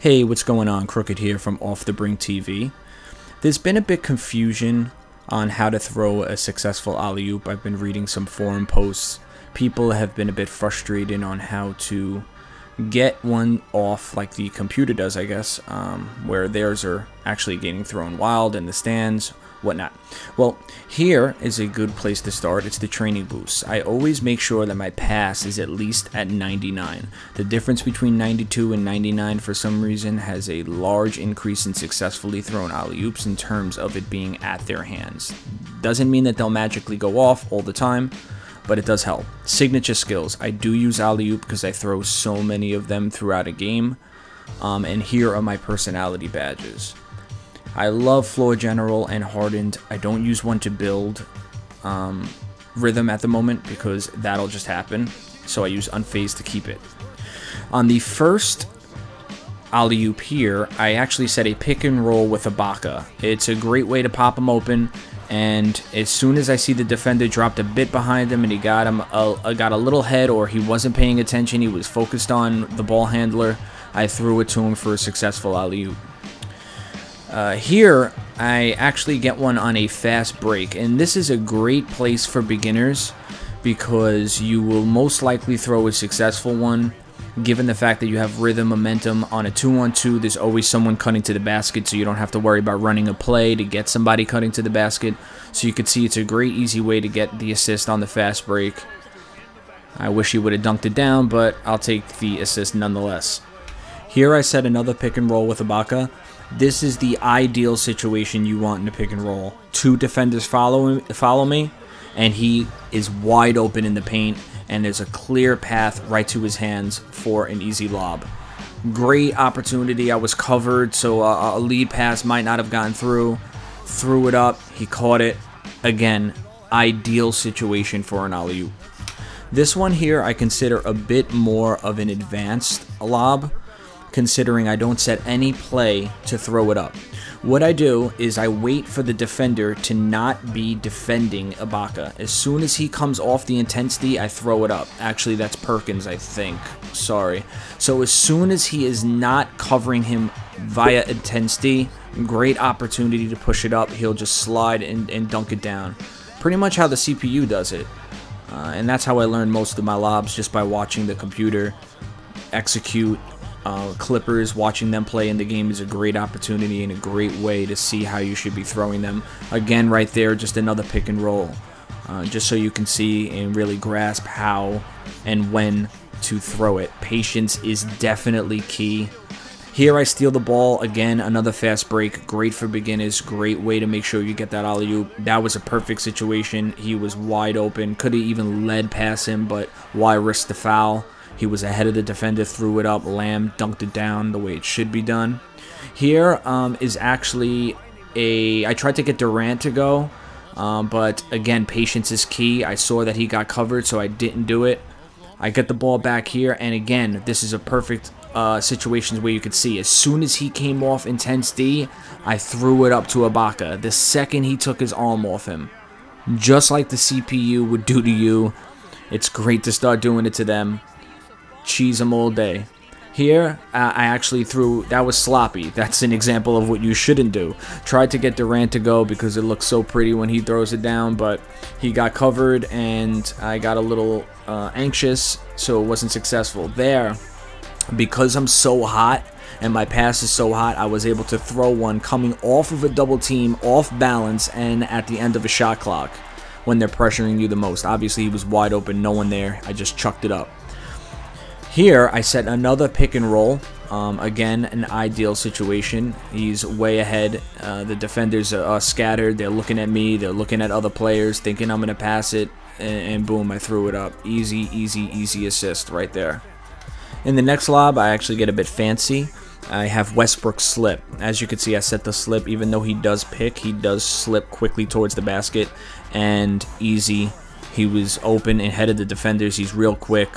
Hey, what's going on? Crooked here from Off the Brink TV. There's been a bit confusion on how to throw a successful alley-oop. I've been reading some forum posts. People have been a bit frustrated on how to get one off like the computer does, I guess, where theirs are actually getting thrown wild in the stands, whatnot. Well, here is a good place to start. It's the training boost. I always make sure that my pass is at least at 99. The difference between 92 and 99 for some reason has a large increase in successfully thrown alley-oops in terms of it being at their hands. Doesn't mean that they'll magically go off all the time, but it does help. Signature skills. I do use alley-oop because I throw so many of them throughout a game. And here are my personality badges. I love floor general and hardened. I don't use one to build rhythm at the moment because that'll just happen. So I use unfazed to keep it. On the first alley-oop here, I actually set a pick and roll with a Baka. It's a great way to pop him open. And as soon as I see the defender dropped a bit behind him and he got a little head, or he wasn't paying attention, he was focused on the ball handler, I threw it to him for a successful alley-oop. Here, I actually get one on a fast break, and this is a great place for beginners because you will most likely throw a successful one. Given the fact that you have rhythm, momentum, on a 2-on-2, there's always someone cutting to the basket, so you don't have to worry about running a play to get somebody cutting to the basket. So you can see it's a great, easy way to get the assist on the fast break. I wish he would have dunked it down, but I'll take the assist nonetheless. Here I set another pick and roll with Ibaka. This is the ideal situation you want in a pick and roll. Two defenders follow me, and he is wide open in the paint, and there's a clear path right to his hands for an easy lob. Great opportunity. I was covered, so a lead pass might not have gone through. Threw it up. He caught it. Again, ideal situation for an alley-oop. This one here I consider a bit more of an advanced lob, considering I don't set any play to throw it up. What I do is I wait for the defender to not be defending Ibaka. As soon as he comes off the intensity, I throw it up. Actually, that's Perkins, I think. Sorry. So as soon as he is not covering him via intensity, great opportunity to push it up. He'll just slide and dunk it down. Pretty much how the CPU does it. And that's how I learned most of my lobs, just by watching the computer execute. Clippers, watching them play in the game is a great opportunity and a great way to see how you should be throwing them. Again, right there, just another pick and roll, just so you can see and really grasp how and when to throw it. Patience is definitely key. Here I steal the ball. Again, another fast break, great for beginners, great way to make sure you get that alley-oop. That was a perfect situation. He was wide open, could have even led past him, but why risk the foul? He was ahead of the defender, threw it up, Lamb dunked it down the way it should be done. Here is actually I tried to get Durant to go, but again, patience is key. I saw that he got covered, so I didn't do it. I get the ball back here, and again, this is a perfect situation where you could see as soon as he came off intense D, I threw it up to Ibaka. The second he took his arm off him, just like the CPU would do to you, it's great to start doing it to them. Cheese them all day. Here, I actually threw, that was sloppy. That's an example of what you shouldn't do. Tried to get Durant to go because it looks so pretty when he throws it down, but he got covered and I got a little anxious, so it wasn't successful. There, because I'm so hot and my pass is so hot, I was able to throw one coming off of a double team, off balance, and at the end of a shot clock when they're pressuring you the most. Obviously, he was wide open, no one there. I just chucked it up. Here, I set another pick and roll. Again, an ideal situation. He's way ahead. The defenders are scattered. They're looking at me. They're looking at other players, thinking I'm going to pass it. And boom, I threw it up. Easy, easy, easy assist right there. In the next lob, I actually get a bit fancy. I have Westbrook slip. As you can see, I set the slip. Even though he does pick, he does slip quickly towards the basket. And easy. He was open and headed the defenders. He's real quick.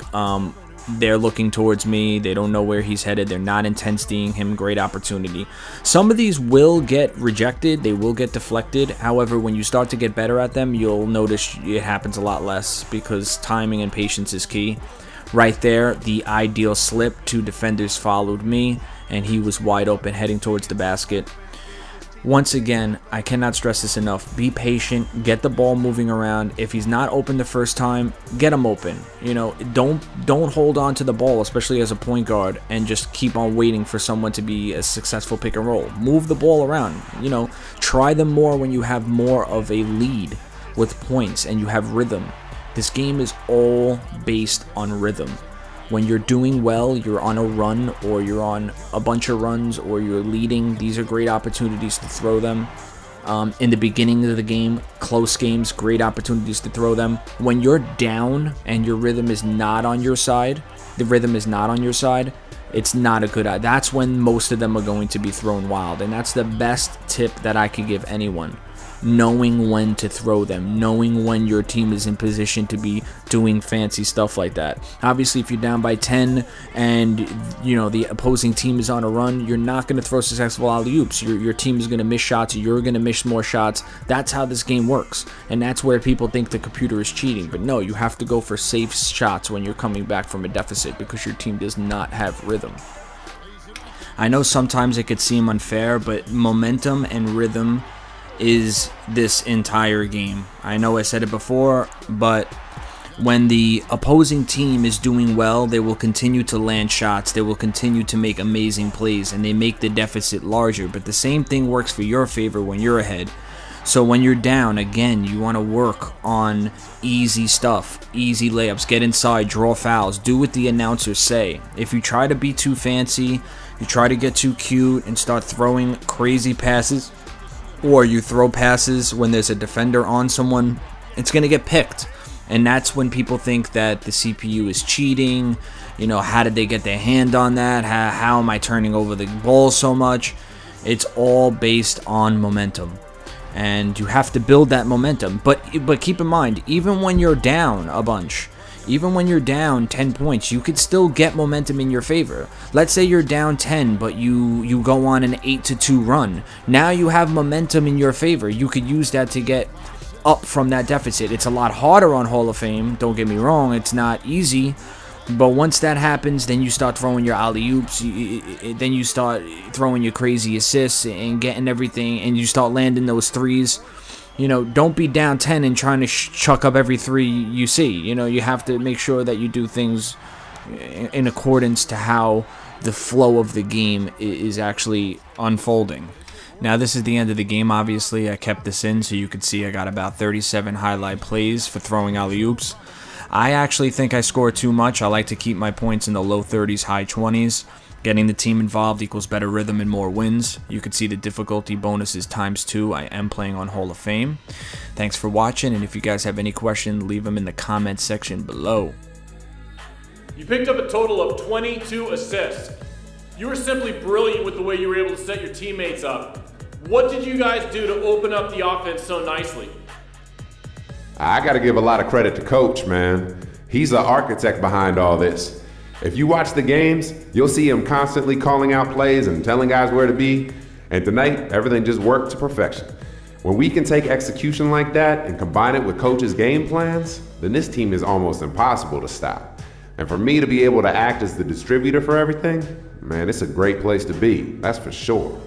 They're looking towards me. They don't know where he's headed. They're not intense-D'ing him. Great opportunity. Some of these will get rejected. They will get deflected. However, when you start to get better at them, you'll notice it happens a lot less because timing and patience is key. Right there, the ideal slip. 2 defenders followed me, and he was wide open heading towards the basket. Once again, I cannot stress this enough. Be patient. Get the ball moving around. If he's not open the first time, get him open. You know, don't hold on to the ball, especially as a point guard, and just keep on waiting for someone to be a successful pick and roll. Move the ball around. You know, try them more when you have more of a lead with points and you have rhythm. This game is all based on rhythm. When you're doing well, you're on a run, or you're on a bunch of runs, or you're leading, these are great opportunities to throw them. In the beginning of the game, close games, great opportunities to throw them. When you're down and your rhythm is not on your side, it's not a good idea. That's when most of them are going to be thrown wild, and that's the best tip that I could give anyone. Knowing when to throw them, knowing when your team is in position to be doing fancy stuff like that. Obviously, if you're down by 10 and you know the opposing team is on a run, you're not going to throw successful alley-oops. Your team is going to miss shots, you're going to miss more shots. That's how this game works, and that's where people think the computer is cheating. But no, you have to go for safe shots when you're coming back from a deficit, because your team does not have rhythm. I know sometimes it could seem unfair, but momentum and rhythm is this entire game. I know I said it before, but when the opposing team is doing well, they will continue to land shots, they will continue to make amazing plays, and they make the deficit larger. But the same thing works for your favor when you're ahead. So when you're down, again, you want to work on easy stuff, easy layups, get inside, draw fouls, do what the announcers say. If you try to be too fancy, you try to get too cute and start throwing crazy passes, or you throw passes when there's a defender on someone, it's going to get picked. And that's when people think that the CPU is cheating. You know, how did they get their hand on that? How am I turning over the ball so much? It's all based on momentum. And you have to build that momentum. But keep in mind, even when you're down a bunch, even when you're down 10 points, you could still get momentum in your favor. Let's say you're down 10, but you go on an 8-2 run. Now you have momentum in your favor. You could use that to get up from that deficit. It's a lot harder on Hall of Fame, don't get me wrong. It's not easy. But once that happens, then you start throwing your alley-oops, then you start throwing your crazy assists and getting everything, and you start landing those threes. You know, don't be down 10 and trying to chuck up every three you see. You know, you have to make sure that you do things in accordance to how the flow of the game is actually unfolding. Now, this is the end of the game, obviously. I kept this in so you could see I got about 37 highlight plays for throwing alley-oops. I actually think I scored too much. I like to keep my points in the low 30s, high 20s. Getting the team involved equals better rhythm and more wins. You can see the difficulty bonuses ×2. I am playing on Hall of Fame. Thanks for watching, and if you guys have any questions, leave them in the comment section below. You picked up a total of 22 assists. You were simply brilliant with the way you were able to set your teammates up. What did you guys do to open up the offense so nicely? I got to give a lot of credit to Coach, man. He's the architect behind all this. If you watch the games, you'll see him constantly calling out plays and telling guys where to be. And tonight, everything just worked to perfection. When we can take execution like that and combine it with Coach's game plans, then this team is almost impossible to stop. And for me to be able to act as the distributor for everything, man, it's a great place to be, that's for sure.